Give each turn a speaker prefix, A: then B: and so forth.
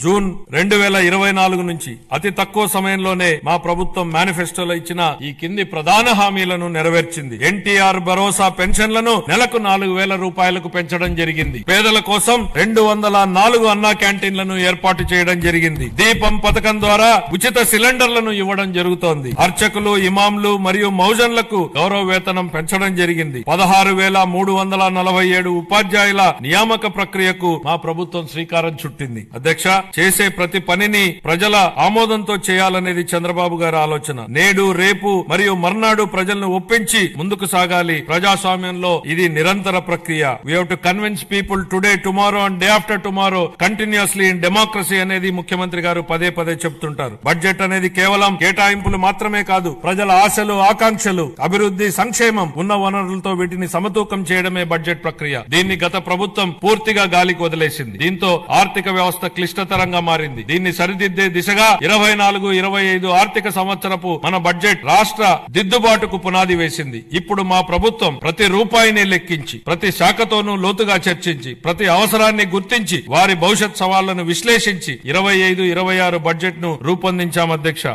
A: June 2024 నుంచి అతి తక్కువ సమయంలోనే మా ప్రభుత్వం మేనిఫెస్టోలో ఇచ్చిన ఈ కింది ప్రధాన హామీలను నెరవేర్చింది. ఎన్టీఆర్ భరోసా పెన్షన్లను నెలకు 4,000 రూపాయలకు పెంచడం జరిగింది. పేదల కోసం 204 అన్నా క్యాంటీన్లను ఏర్పాటు చేయడం జరిగింది. దీపం పథకం ద్వారా ఉచిత సిలిండర్లను ఇవ్వడం జరుగుతోంది. అర్చకులు, ఇమాంలు మరియు మౌజన్లకు గౌరవ వేతనం పెంచడం జరిగింది. 16,347 ఉపాధ్యాయుల నియామక ప్రక్రియకు మా ప్రభుత్వం శ్రీకారం చుట్టింది. అధ్యక్ష, చేసే ప్రతి పనిని ప్రజల ఆమోదంతో చేయాలనేది చంద్రబాబు గారి ఆలోచన. నేడు, రేపు మరియు మర్నాడు ప్రజలను ఒప్పించి ముందుకు సాగాలి. ప్రజాస్వామ్యంలో ఇది నిరంతర ప్రక్రియ. We have to convince people today, tomorrow and day after tomorrow continuously in democracy అనేది ముఖ్యమంత్రి గారు పదే పదే చెప్తుంటారు. బడ్జెట్ అనేది కేవలం కేటాయింపులు మాత్రమే కాదు. ప్రజల ఆశలు, ఆకాంక్షలు, అభివృద్ధి, సంక్షేమం, ఉన్న వనరులతో వీటిని సమతూకం చేయడమే బడ్జెట్ ప్రక్రియ. దీన్ని గత ప్రభుత్వం పూర్తిగా గాలికి వదిలేసింది. దీంతో ఆర్థిక వ్యవస్థ క్లిష్టతరంగా మారింది. దీన్ని సరిదిద్దే దిశగా 24-25 ఆర్థిక సంవత్సరపు మన బడ్జెట్ రాష్ట్ర దిద్దుబాటుకు పునాది వేసింది. ఇప్పుడు మా ప్రభుత్వం ప్రతి రూపాయిని లెక్కించి, ప్రతి శాఖతోనూ లోతుగా చర్చించి, ప్రతి అవసరాన్ని గుర్తించి, వారి భవిష్యత్ సవాళ్లను విశ్లేషించి 25-26 బడ్జెట్ ను రూపొందించాం. అధ్యక్ష.